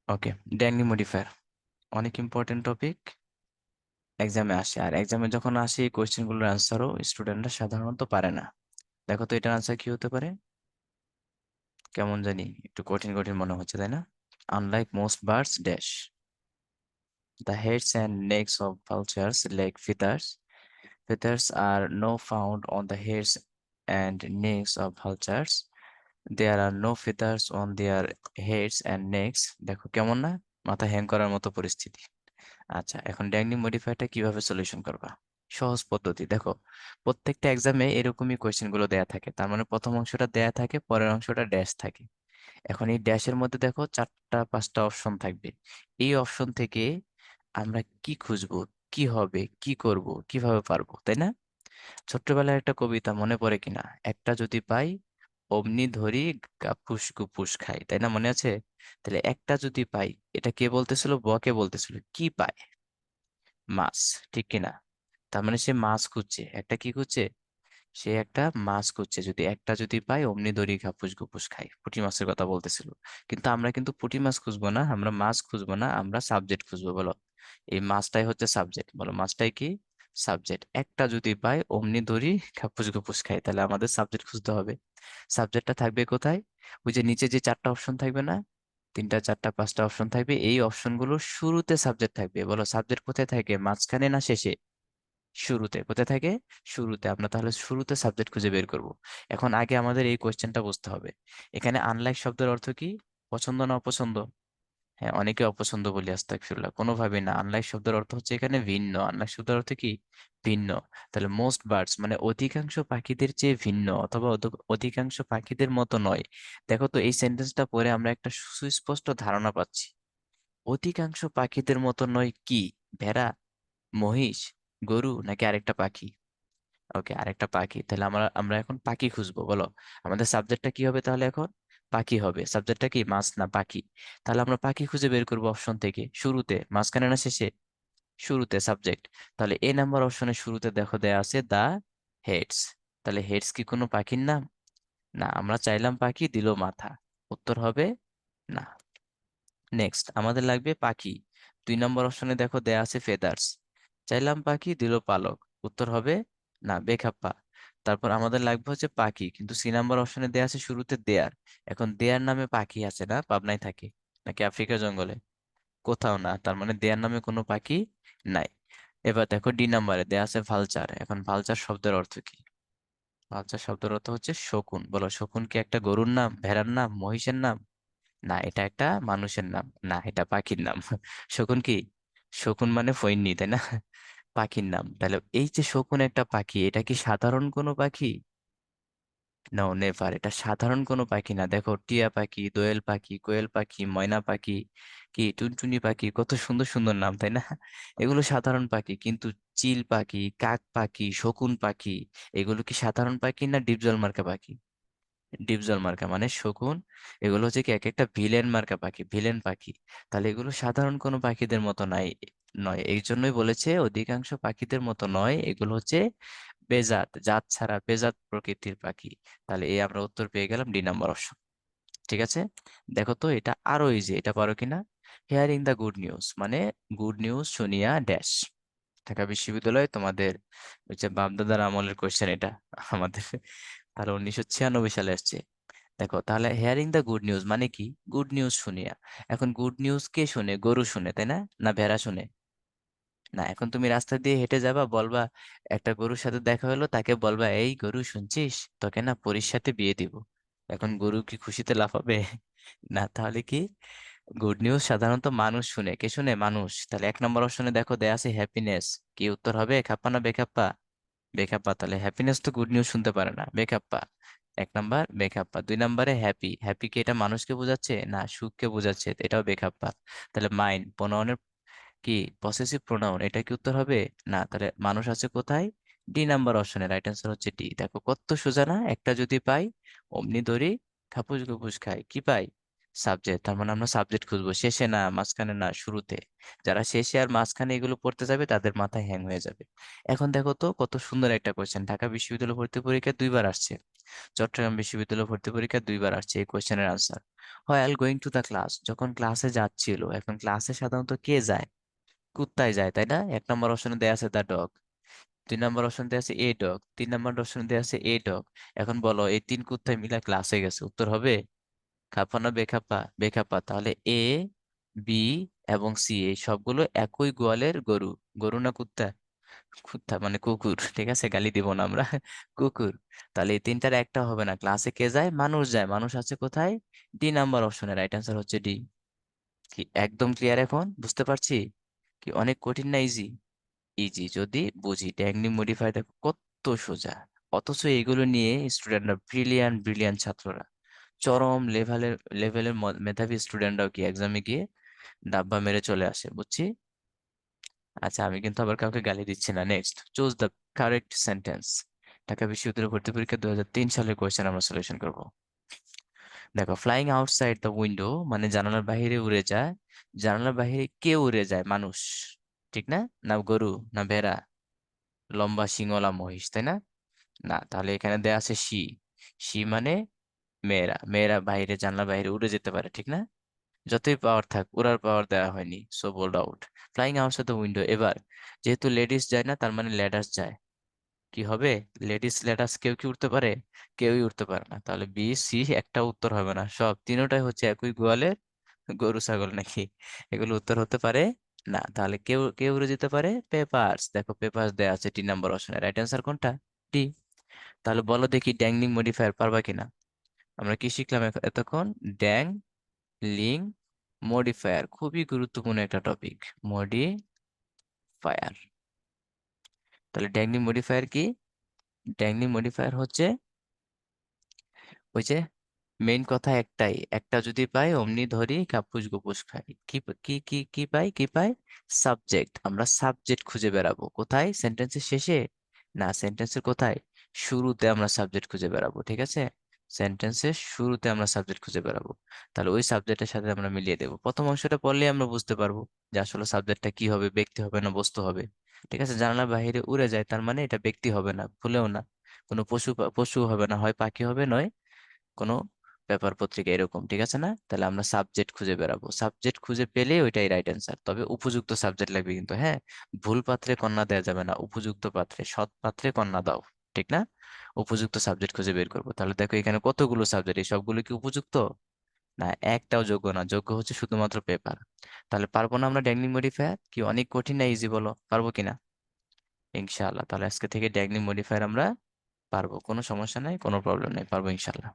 ওকে, dangling modifier অনেক important topic, এক্সামে আসে। আর এক্সামে যখন আসে এই কোয়েশ্চেনগুলোর আনসারও স্টুডেন্টরা সাধারণত পারে না। দেখো তো এটার আনসার কি হতে পারে? কেমন জানি একটু কঠিন কঠিন মনে হচ্ছে, তাই না? Unlike most birds dash the heads and necks of vultures lack feathers. Feathers are no found on the heads and necks of vultures. There are no feathers on their heads and necks. দেখো কেমন না, মাথা hang করার মতো পরিস্থিতি। আচ্ছা, এখন dangling মডিফায়ারটা কিভাবে সলিউশন করবা? সহজ পদ্ধতি দেখো, প্রত্যেকটা এক্সামে এরকমই কোয়েশ্চেন গুলো দেয়া থাকে। তার মানে প্রথম অংশটা দেয়া থাকে, পরের অংশটা ড্যাশ থাকে। এখন এই ড্যাশের মধ্যে দেখো চারটা পাঁচটা অপশন থাকবে। এই অপশন থেকে আমরা কি খুঁজবো, কি হবে, কি করব, কিভাবে পারবো, তাই না? ছোট্টবেলায় একটা কবিতা মনে পড়ে কিনা, একটা যদি পাই অমনি ধরি গাপুস গুপুস খাই, তাই না? মনে আছে? তাহলে একটা যদি পাই, এটা কে বলতেছিল? বকে বলতেছিল। কি পায়? মাছ, ঠিক কিনা? তার মানে সে মাছ খুঁজছে, একটা কি খুঁজছে? সে একটা মাছ খুঁজছে। যদি একটা যদি পাই অমনি দড়ি ঘাপুস ঘুপুস খাই, পুঁটি মাছের কথা বলতেছিল। কিন্তু আমরা কিন্তু পুঁটি মাছ খুঁজবো না, আমরা মাছ খুঁজবো না, আমরা সাবজেক্ট খুঁজবো। বলো, এই মাছটাই হচ্ছে সাবজেক্ট। বলো, মাছটাই কি? সাবজেক্ট। একটা যদি পাই অমনি দড়ি ঘাপুস ঘুপুস খাই, তাহলে আমাদের সাবজেক্ট খুঁজতে হবে। সাবজেক্টটা থাকবে কোথায়? ওই যে নিচে যে চারটা অপশন থাকবে না, তিনটা চারটা পাঁচটা অপশন থাকবে, এই অপশনগুলোর শুরুতে সাবজেক্ট থাকবে। বলো, সাবজেক্ট কোথায় থাকে? মাঝখানে না শেষে? শুরুতে। কোথায় থাকে? শুরুতে। আমরা তাহলে শুরুতে সাবজেক্ট খুঁজে বের করব। এখন আগে আমাদের এই কোয়েশ্চেনটা বুঝতে হবে। এখানে আনলাইক শব্দের অর্থ কি? পছন্দ না অপছন্দ? হ্যাঁ, অনেকে অপছন্দ বলি, আস্তাগফিরুল্লাহ, কোনোভাবেই না। আনলাইক শব্দের অর্থ হচ্ছে এখানে ভিন্ন। আনলাইক শব্দের অর্থ কি? ভিন্ন। তাহলে মোস্ট বার্ডস মানে অধিকাংশ পাখিদের চেয়ে ভিন্ন, অথবা অধিকাংশ পাখিদের মতো নয়। দেখো তো এই সেন্টেন্সটা পড়ে আমরা একটা সুস্পষ্ট ধারণা পাচ্ছি। অধিকাংশ পাখিদের মতো নয় কি? ভেড়া, মহিষ, গরু, নাকি আরেকটা পাখি? ওকে, আরেকটা পাখি। তাহলে আমরা আমরা এখন পাখি খুঁজবো। বলো, আমাদের সাবজেক্টটা কি হবে তাহলে এখন? পাখি হবে। সাবজেক্টটা কি? মাছ না পাখি? তাহলে আমরা পাখি খুঁজে বের করবো অপশন থেকে। শুরুতে, মাঝখানে না শেষে? শুরুতে সাবজেক্ট। তাহলে এ নাম্বার অপশনের শুরুতে দেখো দেয়া আছে দা হেডস। তাহলে হেডস কি কোনো পাখির নাম? না। আমরা চাইলাম পাখি, দিল মাথা। উত্তর হবে না। নেক্সট আমাদের লাগবে পাখি। 2 নম্বর অপশনে দেখো দেয়া আছে ফেদার্স। চাইলাম পাখি, দিল পালক। উত্তর হবে না, বেখাপ্পা। তারপর আমাদের লাগবে হচ্ছে পাখি, কিন্তু 3 নম্বর অপশনে দেয়া আছে শুরুতে দেয়ার। এখন দেয়ার নামে পাখি আছে না? পাবনায় থাকে নাকি আফ্রিকার জঙ্গলে? কোথাও না। তার মানে দেয়ার নামে কোনো পাখি নাই। এবার দেখো ডি নাম্বারে দেয়া আছে ভালচার। এখন ভালচার শব্দের অর্থ কি? ভালচার শব্দের অর্থ হচ্ছে শকুন। বলো, শকুন কি একটা গরুর নাম, ভেড়ার নাম, মহিষের নাম? না, এটা একটা মানুষের নাম। না, এটা পাখির নাম। শকুন কি? শকুন মানে ফয়নি, তাই না? পাখির নাম। তাহলে এই যে শকুন একটা পাখি, এটা কি সাধারণ কোনো পাখি? No, never. এটা সাধারণ কোনো পাখি না। দেখো, টিয়া পাখি, দোয়েল পাখি, কোয়েল পাখি, ময়না পাখি, কি টুনটুনি পাখি, কত সুন্দর সুন্দর নাম, তাই না? এগুলো সাধারণ পাখি। কিন্তু চিল পাখি, কাক পাখি, শকুন পাখি, এগুলো কি সাধারণ পাখি না ডিপজল মার্কা পাখি? ডিপজল মার্কা মানে শকুন। এগুলো হচ্ছে কি এক একটা ভিলেন মার্কা পাখি, ভিলেন পাখি। তাহলে এগুলো সাধারণ কোনো পাখিদের মতো নাই, নয়। এই জন্যই বলেছে অধিকাংশ পাখিদের মতো নয়, এগুলো হচ্ছে বেজাত, জাত ছাড়া বেজাত প্রকৃতির পাখি। তাহলে এই আমরা উত্তর পেয়ে গেলাম, ডি নম্বর অপশন। ঠিক আছে, দেখো তো এটা আরো ইজি, এটা পারো কিনা? হিয়ারিং দ্য গুড নিউজ মানে গুড নিউজ শুনিয়া ড্যাশ। ঢাকা বিশ্ববিদ্যালয় তোমাদের ওই যে বাপদাদার আমলের কোশ্চেন এটা আমাদের, তাহলে 1996 সালে আসছে। দেখো তাহলে হেয়ারিং দ্য গুড নিউজ মানে কি? গুড নিউজ শুনিয়া। এখন গুড নিউজ কে শুনে? গরু শুনে, তাই না? না ভেড়া শুনে? না। এখন তুমি রাস্তা দিয়ে হেঁটে যাবা, বলবা, একটা গরুর সাথে দেখা হলো, তাকে বলবা, এই গরু শুনছিস, তোকে না পরীর সাথে বিয়ে দিব। এখন গরু কি খুশিতে লাফাবে? না। তাহলে কি? গুড নিউজ সাধারণত মানুষ শুনে। কে শুনে? মানুষ। তাহলে 1 নম্বর অপশনে দেখো দেয়া আছে হ্যাপিনেস। কি উত্তর হবে? খাপ্পা না বেখাপ্পা? বেখাপ্পা। তাহলে হ্যাপিনেস তো গুড নিউজ শুনতে পারে না, বেখাপ্পা। 1 নম্বর বেখাপ্পা। 2 নম্বরে হ্যাপি। হ্যাপি কি এটা মানুষকে বোঝাচ্ছে? না, সুখকে বোঝাচ্ছে, এটাও বেখাপ্পা। তাহলে মাইন্ড প্রোনাউনের কি? পসেসিভ প্রোনাউন, এটা কি উত্তর হবে? না। তাহলে মানুষ আছে কোথায়? ডি নম্বর অপশনে। রাইট অ্যান্সার হচ্ছে ডি। দেখো কত সোজা না? একটা যদি পাই অমনি ধরি খাপুস গুপুস খাই, কি পাই? সাবজেক্ট। তার মানে আমরা সাবজেক্ট খুঁজবো, শেষে না, মাঝখানে না, শুরুতে। যারা শেষে আর মাঝখানে এগুলো পড়তে যাবে তাদের মাথায় হ্যাং হয়ে যাবে। এখন দেখো তো কত সুন্দর একটা কোয়েশ্চেন, ঢাকা বিশ্ববিদ্যালয় ভর্তি পরীক্ষা 2 বার আসছে। চট্টগ্রাম বিশ্ববিদ্যালয় ভর্তি পরীক্ষা 2 বার আসছে এই কোয়েশ্চেনের answer. While going to the class, যখন ক্লাসে যাচ্ছিল। এখন ক্লাসে সাধারণত কে যায়? কুত্তায় যায়, তাই না? 1 নম্বর অপশনে দেয়া আছে দ্য ডগ, 2 নম্বর অপশন দেয়া আছে এ ডগ, 3 নম্বর অপশন দেয়া আছে এ ডগ। এখন বলো এই 3 কুত্তায় মিলে ক্লাসে গেছে, উত্তর হবে খাপ্পা না বেখাপ্পা? বেখাপ্পা। তাহলে এ, বি এবং সি এই সবগুলো একই গোয়ালের গরু। গরু না কুত্তা? কুত্তা মানে কুকুর, ঠিক আছে, গালি দিব না আমরা। কুকুর। তাহলে এই তিনটার একটা হবে না। ক্লাসে কে যায়? মানুষ যায়। মানুষ আছে কোথায়? 2 নম্বর অপশনে, রাইট অ্যান্সার হচ্ছে ডি। কি একদম ক্লিয়ার এখন? বুঝতে পারছি? কি অনেক কঠিন না ইজি? ইজি যদি বুঝি। ট্যাগনি মডিফাই দেখো কত সোজা, অথচ এগুলো নিয়ে স্টুডেন্টরা, ব্রিলিয়ান্ট ব্রিলিয়ান্ট ছাত্ররা, চরম লেভেলের লেভেলের মেধাবী স্টুডেন্টরাও কি এক্সামে গিয়ে ডাব্বা মেরে চলে আসে, বুঝছি। আচ্ছা, আমি কিন্তু আবার কাউকে গালি দিচ্ছি না। Next, choose the correct sentence. Dhaka বিশ্ববিদ্যালয় ভর্তি পরীক্ষা 2003 সালের কোয়েশ্চেন আমরা সলিউশন করব। দেখো, ফ্লাইং আউটসাইড দ্য উইন্ডো মানে জানালার বাইরে উড়ে যায়। জানালার বাইরে কে উড়ে যায়? মানুষ, ঠিক না? না গরু, না ভেড়া, লম্বা শিংওয়ালা মহিষ, তাই না? না, তাহলে এখানে দেয়া আছে সি। সি মানে মেয়েরা। মেয়েরা বাইরে, জানলার বাইরে উড়ে যেতে পারে, ঠিক না? যতই পাওয়ার থাক, উড়ার পাওয়ার দেওয়া হয়নি, so bold out. Flying outside the window. এবার যেহেতু লেডিস যায় না, তার মানে লেডার্স যায়। কি হবে? লেডিস লেডার্স কেউ কি উঠতে পারে? কেউই উঠতে পারে না। তাহলে বি, সি একটা উত্তর হবে না। সব তিনোটাই হচ্ছে একই গোয়ালের গরু ছাগল নাকি? এগুলো উত্তর হতে পারে না। তাহলে কেউ কেউ উড়ে যেতে পারে? পেপারস। দেখো পেপারস দেয়া আছে 3 নম্বর অপশনে, রাইট অ্যান্সার কোনটা? ডি। তাহলে বলো দেখি ড্যাংলিং মডিফায়ার পারবা কিনা? আমরা কি শিখলাম এতক্ষণ? ড্যাং লিং মডিফায়ার, খুবই গুরুত্বপূর্ণ একটা টপিক। মডিফায়ার। তাহলে ড্যাংলিং মডিফায়ার কি? ড্যাংলিং মডিফায়ার হচ্ছে ওই যে মেইন কথা একটাই, একটা যদি পাই অমনি ধরি কাপুস গুপুস খাই। কি কি কি কি পাই? কি পাই? সাবজেক্ট। আমরা সাবজেক্ট খুঁজে বেড়াবো কোথায়? সেন্টেন্সের শেষে না, সেন্টেন্সের কোথায়? শুরুতে আমরা সাবজেক্ট খুঁজে বেড়াবো, ঠিক আছে? সেন্টেন্সের শুরুতে আমরা সাবজেক্ট খুঁজে বেড়াবো। তাহলে ওই সাবজেক্টের সাথে আমরা মিলিয়ে দেবো। প্রথম অংশটা পড়লেই আমরা বুঝতে পারবো যে আসলে সাবজেক্টটা কি হবে, ব্যক্তি হবে না বস্তু হবে। ঠিক আছে, জানালার বাইরে উড়ে যায়, তার মানে এটা ব্যক্তি হবে না, ভুলেও না। কোনো পশু হবে না, হয় পাখি হবে, নয় কোনো পেপার পত্রিকা, এরকম, ঠিক আছে না? তাহলে আমরা সাবজেক্ট খুঁজে বেড়াবো। সাবজেক্ট খুঁজে পেলে ওইটাই রাইট অ্যান্সার, তবে উপযুক্ত সাবজেক্ট লাগবে কিন্তু, হ্যাঁ। ভুল পাত্রে কন্যা দেওয়া যাবে না, উপযুক্ত পাত্রে, সৎ পাত্রে কন্যা দাও, ঠিক না? উপযুক্ত সাবজেক্ট খুঁজে বের করবো। তাহলে দেখো এখানে কতগুলো সাবজেক্ট, এই সবগুলো কি উপযুক্ত? না, একটাও যোগ্য না, যোগ্য হচ্ছে শুধুমাত্র পেপার। তাহলে পারবো না আমরা ড্যাংলিং মডিফায়ার? কি অনেক কঠিন না ইজি, বলো পারবো কিনা? ইনশাআল্লাহ। তাহলে আজকে থেকে ড্যাংলিং মডিফায়ার আমরা পারবো, কোনো সমস্যা নাই, কোনো প্রবলেম নাই, পারবো ইনশাআল্লাহ।